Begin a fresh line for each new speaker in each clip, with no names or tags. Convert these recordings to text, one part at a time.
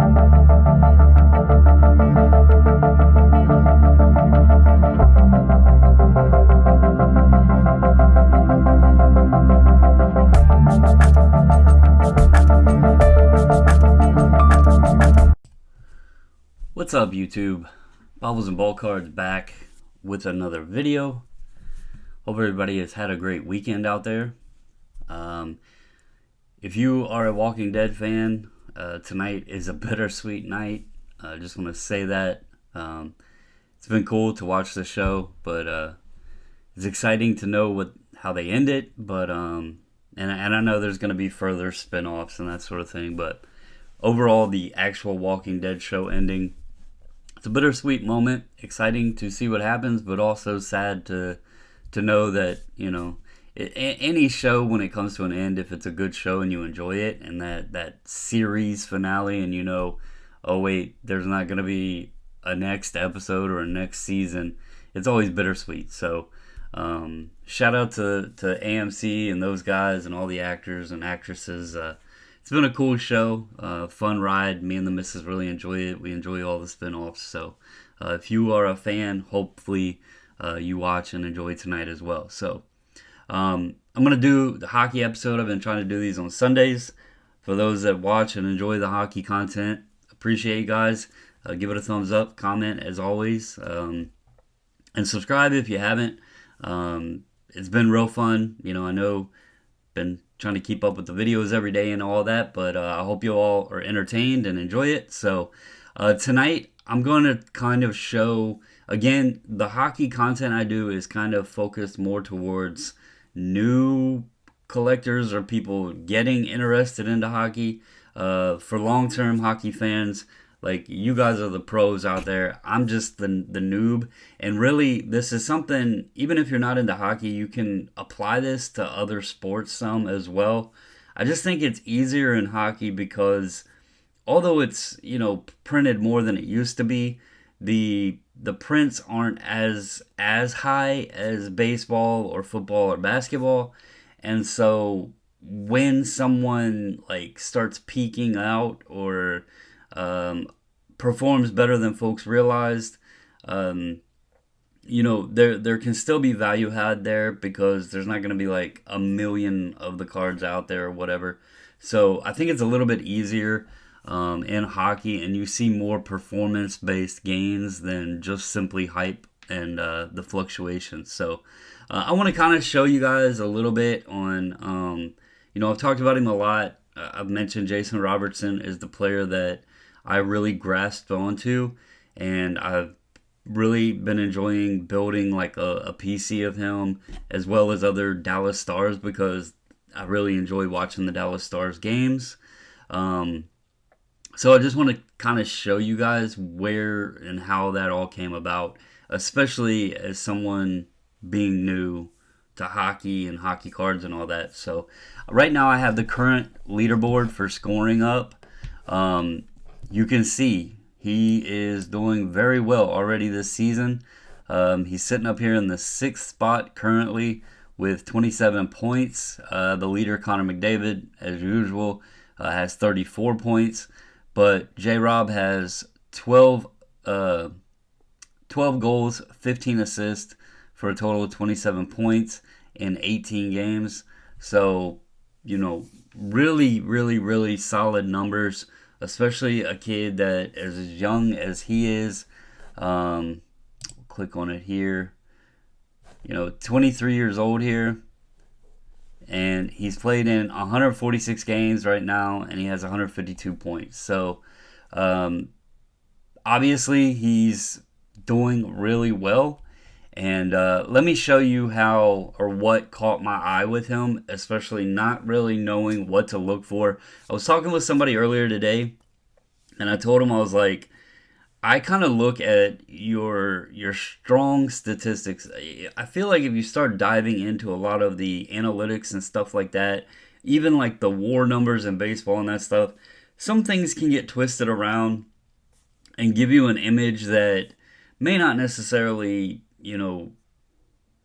What's up, YouTube? Bobbles and Ball Cards back with another video. Hope everybody has had a great weekend out there. If you are a Walking Dead fan, tonight is a bittersweet night. I just want to say that. It's been cool to watch the show, but it's exciting to know how they end it. But and I know there's going to be further spin-offs and that sort of thing. But overall, the actual Walking Dead show ending, it's a bittersweet moment. Exciting to see what happens, but also sad to know that, you know, any show, when it comes to an end, if it's a good show and you enjoy it, and that series finale, and you know, oh wait, there's not going to be a next episode or a next season, it's always bittersweet. So shout out to AMC and those guys and all the actors and actresses. It's been a cool show, fun ride. Me and the missus really enjoy it. We enjoy all the spin-offs. So if you are a fan, hopefully you watch and enjoy tonight as well. So I'm going to do the hockey episode. I've been trying to do these on Sundays. For those that watch and enjoy the hockey content, appreciate you guys. Give it a thumbs up, comment as always, and subscribe if you haven't. It's been real fun. You know, I know been trying to keep up with the videos every day and all that, but I hope you all are entertained and enjoy it. So tonight I'm going to kind of show, again, the hockey content I do is kind of focused more towards new collectors or people getting interested into hockey. For long-term hockey fans, like, you guys are the pros out there. I'm just the noob. And really, this is something, even if you're not into hockey, you can apply this to other sports some as well. I just think it's easier in hockey because although it's, you know, printed more than it used to be, the prints aren't as high as baseball or football or basketball. And so when someone like starts peaking out or performs better than folks realized, you know, there can still be value had there because there's not going to be like a million of the cards out there or whatever. So I think it's a little bit easier in hockey, and you see more performance-based gains than just simply hype and the fluctuations. So I want to kind of show you guys a little bit on, you know, I've talked about him a lot. I've mentioned Jason Robertson is the player that I really grasped onto, and I've really been enjoying building like a PC of him as well as other Dallas Stars because I really enjoy watching the Dallas Stars games. So I just want to kind of show you guys where and how that all came about, especially as someone being new to hockey and hockey cards and all that. So right now I have the current leaderboard for scoring up. You can see he is doing very well already this season. He's sitting up here in the 6th spot currently with 27 points. The leader, Connor McDavid, as usual, has 34 points. But J-Rob has 12 goals, 15 assists for a total of 27 points in 18 games. So, you know, really, really, really solid numbers, especially a kid that is as young as he is. Click on it here. You know, 23 years old here. And he's played in 146 games right now, and he has 152 points. So, obviously, he's doing really well. And let me show you how or what caught my eye with him, especially not really knowing what to look for. I was talking with somebody earlier today, and I told him, I was like, I kind of look at your strong statistics. I feel like if you start diving into a lot of the analytics and stuff like that, even like the WAR numbers in baseball and that stuff, some things can get twisted around and give you an image that may not necessarily, you know,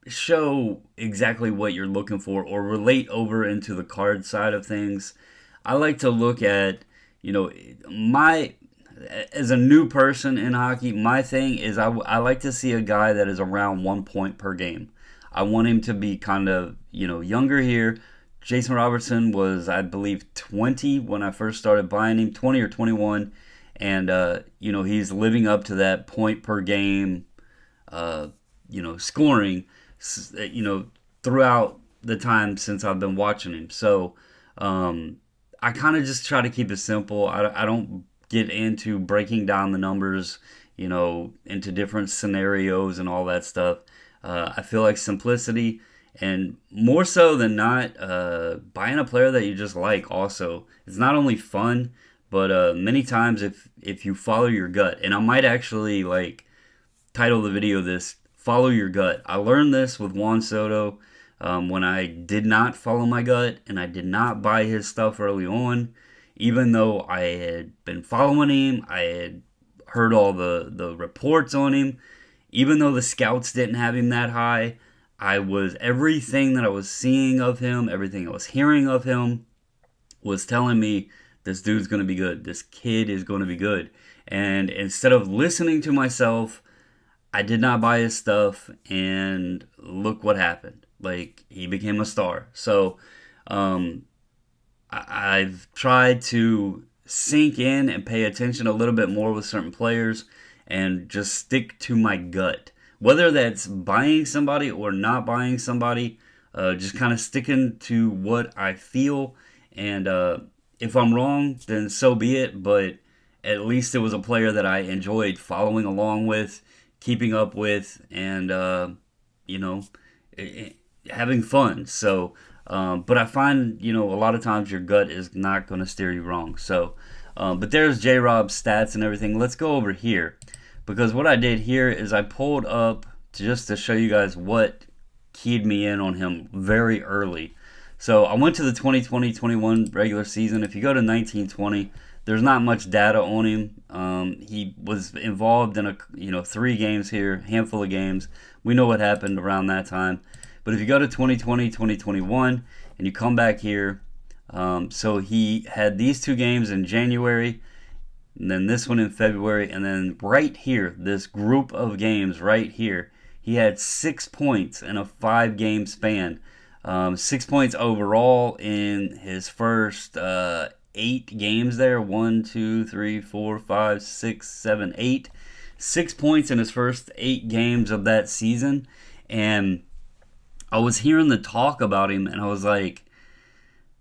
show exactly what you're looking for or relate over into the card side of things. I like to look at, you know, my as a new person in hockey, my thing is I like to see a guy that is around 1 point per game. I want him to be kind of, younger here. Jason Robertson was, I believe, 20 when I first started buying him, 20 or 21. And, he's living up to that point per game, scoring, throughout the time since I've been watching him. So, I kind of just try to keep it simple. I don't get into breaking down the numbers, into different scenarios and all that stuff. I feel like simplicity, and more so than not, buying a player that you just like also. It's not only fun, but many times if you follow your gut, and I might actually title the video this, Follow Your Gut. I learned this with Juan Soto when I did not follow my gut and I did not buy his stuff early on. Even though I had been following him, I had heard all the reports on him. Even though the scouts didn't have him that high, everything that I was seeing of him, everything I was hearing of him was telling me this dude's going to be good. This kid is going to be good. And instead of listening to myself, I did not buy his stuff, and look what happened. He became a star. So, I've tried to sink in and pay attention a little bit more with certain players and just stick to my gut. Whether that's buying somebody or not buying somebody, just kind of sticking to what I feel. And if I'm wrong, then so be it. But at least it was a player that I enjoyed following along with, keeping up with, and, having fun. So, but I find, a lot of times your gut is not going to steer you wrong. So, but there's J-Rob's stats and everything. Let's go over here, because what I did here is I pulled up just to show you guys what keyed me in on him very early. So I went to the 2020-21 regular season. If you go to 1920, there's not much data on him. He was involved in 3 games here, handful of games. We know what happened around that time. But if you go to 2020, 2021, and you come back here, so he had these 2 games in January, and then this one in February, and then right here, this group of games right here, he had 6 points in a 5-game span. 6 points overall in his first 8 games there. 1, 2, 3, 4, 5, 6, 7, 8. 6 points in his first 8 games of that season. And I was hearing the talk about him, and I was like,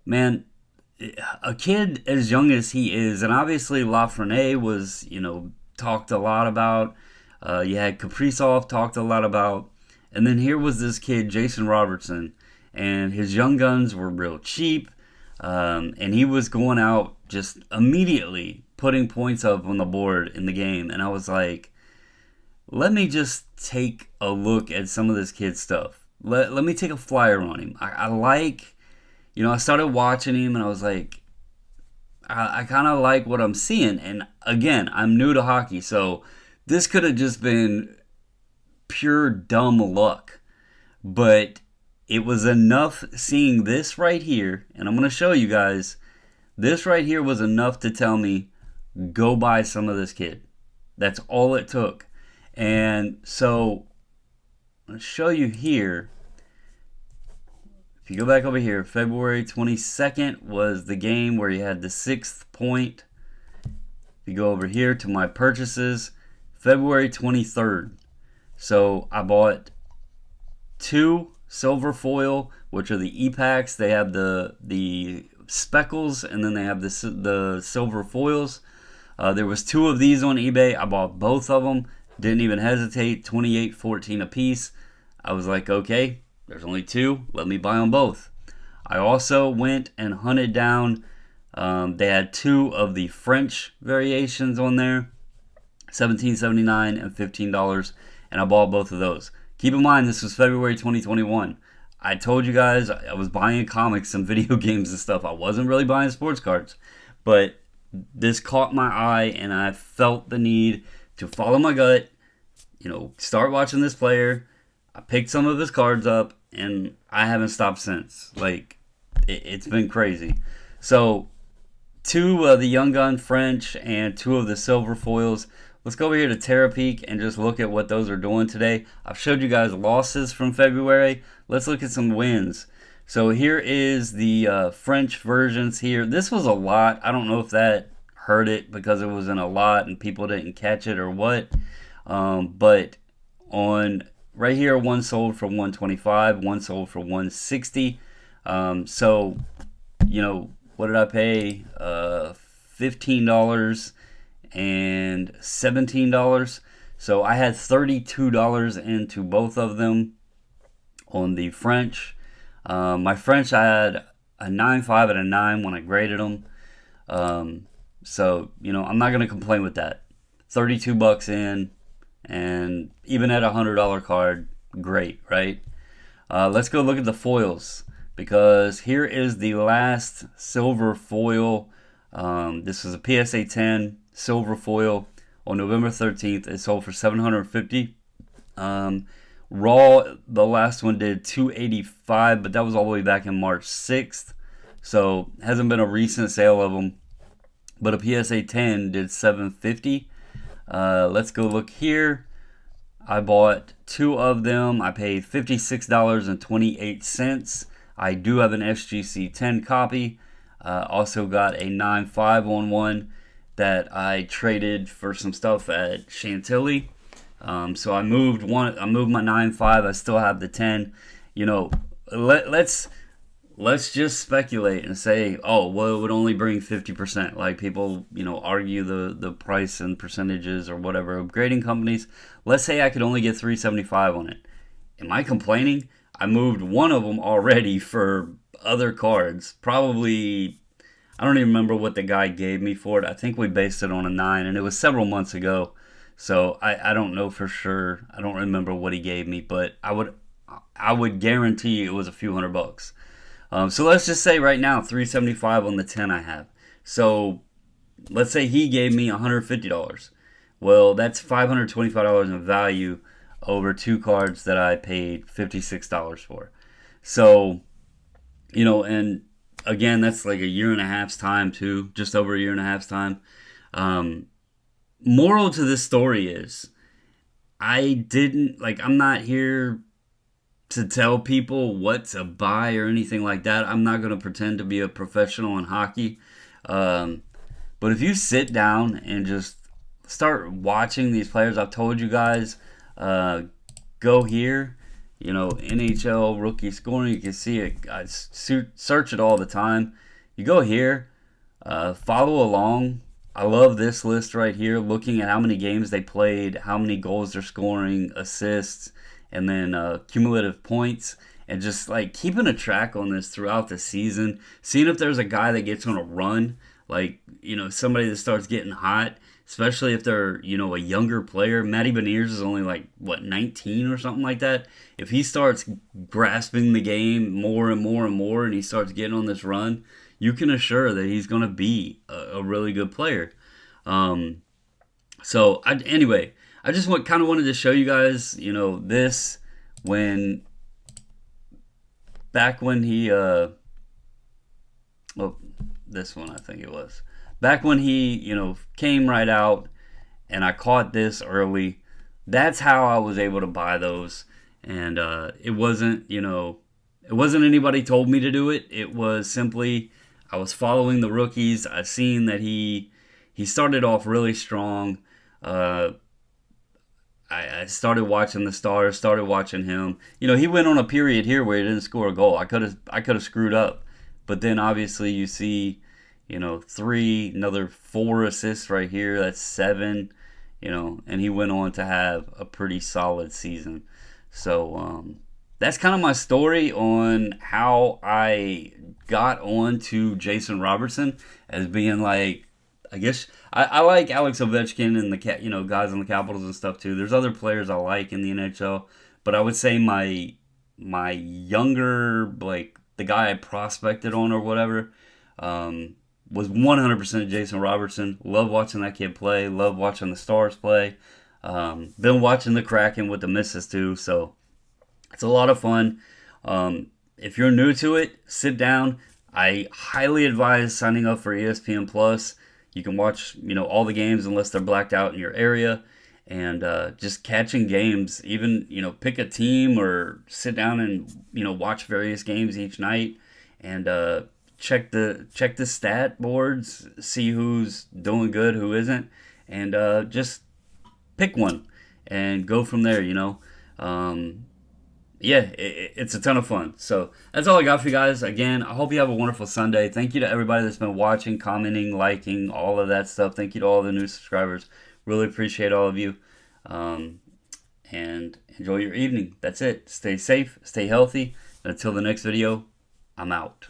man, a kid as young as he is, and obviously Lafreniere was, talked a lot about. You had Kaprizov talked a lot about. And then here was this kid, Jason Robertson, and his young guns were real cheap. And he was going out just immediately putting points up on the board in the game. And I was like, let me just take a look at some of this kid's stuff. Let me take a flyer on him. I started watching him, and I was like, I kind of like what I'm seeing. And again, I'm new to hockey, so this could have just been pure dumb luck. But it was enough seeing this right here, and I'm going to show you guys. This right here was enough to tell me, go buy some of this kid. That's all it took. And so, I'll show you here. If you go back over here, February 22nd was the game where he had the 6th point. If you go over here to my purchases, February 23rd. So I bought 2 silver foil, which are the E-packs. They have the speckles, and then they have the silver foils. There was 2 of these on eBay. I bought both of them. Didn't even hesitate. $28.14 a piece. I was like, okay, there's only 2. Let me buy them both. I also went and hunted down. They had 2 of the French variations on there, $17.79 and $15, and I bought both of those. Keep in mind, this was February 2021. I told you guys I was buying comics and video games and stuff. I wasn't really buying sports cards, but this caught my eye, and I felt the need to follow my gut, start watching this player. I picked some of his cards up, and I haven't stopped since. It's been crazy. So two of the Young Gun French and two of the silver foils. Let's go over here to Terapeak and just look at what those are doing today. I've showed you guys losses from February. Let's look at some wins. So here is the French versions here. This was a lot. I don't know if that hurt it because it was in a lot and people didn't catch it or what. But on right here, one sold for 125, one sold for 160. So, you know, what did I pay? $15 and $17. So I had $32 into both of them on the French. My French, I had a 9.5 and a 9 when I graded them. So, you know, I'm not going to complain with that. $32 in, and even at a $100 card, great, right? Let's go look at the foils, because here is the last silver foil. This is a PSA 10 silver foil on November 13th. It sold for $750. Raw, the last one did $285, but that was all the way back in March 6th. So hasn't been a recent sale of them. But a PSA 10 did $750. Let's go look here. I bought two of them. I paid $56.28. I do have an SGC 10 copy. Also got a 9.5 on one that I traded for some stuff at Chantilly. So I moved my 9.5. I still have the 10. You know, let's just speculate and say, oh, well, it would only bring 50%. Like people, you know, argue the price and percentages or whatever of grading companies. Let's say I could only get $375 on it. Am I complaining? I moved one of them already for other cards. Probably, I don't even remember what the guy gave me for it. I think we based it on a 9, and it was several months ago. So I don't know for sure. I don't remember what he gave me, but I would guarantee it was a few $100. So let's just say right now $375 on the 10 I have. So let's say he gave me $150. Well, that's $525 in value over two cards that I paid $56 for. So, you know, and again, that's like a year and a half's time too, just over a year and a half's time. Moral to this story is I'm not here to tell people what to buy or anything like that. I'm not going to pretend to be a professional in hockey. But if you sit down and just start watching these players, I've told you guys, go here, you know, NHL rookie scoring, you can see it. I search it all the time. You go here, follow along. I love this list right here, looking at how many games they played, how many goals they're scoring, assists, and then cumulative points, and just like keeping a track on this throughout the season, seeing if there's a guy that gets on a run, like, you know, somebody that starts getting hot, especially if they're, you know, a younger player. Matty Beniers is only like, 19 or something like that. If he starts grasping the game more and more and more, and he starts getting on this run, you can assure that he's going to be a really good player. So anyway, I just kind of wanted to show you guys, you know, this back when he, this one I think it was, back when he, you know, came right out, and I caught this early. That's how I was able to buy those, and it wasn't, you know, it wasn't anybody told me to do it. It was simply I was following the rookies. I seen that he started off really strong. I started watching the Stars, started watching him. You know, he went on a period here where he didn't score a goal. I could have screwed up. But then obviously you see, you know, 3, another 4 assists right here. That's 7, you know, and he went on to have a pretty solid season. So that's kind of my story on how I got on to Jason Robertson as being like, I guess I like Alex Ovechkin and the guys on the Capitals and stuff too. There's other players I like in the NHL, but I would say my younger, like the guy I prospected on or whatever, was 100% Jason Robertson. Love watching that kid play. Love watching the Stars play. Been watching the Kraken with the misses too, so it's a lot of fun. If you're new to it, sit down, I highly advise signing up for ESPN Plus. You can watch, all the games unless they're blacked out in your area, and just catching games. Even, pick a team or sit down and watch various games each night, and check the stat boards, see who's doing good, who isn't, and just pick one and go from there. Um, yeah, it's a ton of fun. So that's all I got for you guys. Again, I hope you have a wonderful Sunday. Thank you to everybody that's been watching, commenting, liking, all of that stuff. Thank you to all the new subscribers. Really appreciate all of you. Um, and enjoy your evening. That's it. Stay safe, stay healthy. And until the next video, I'm out.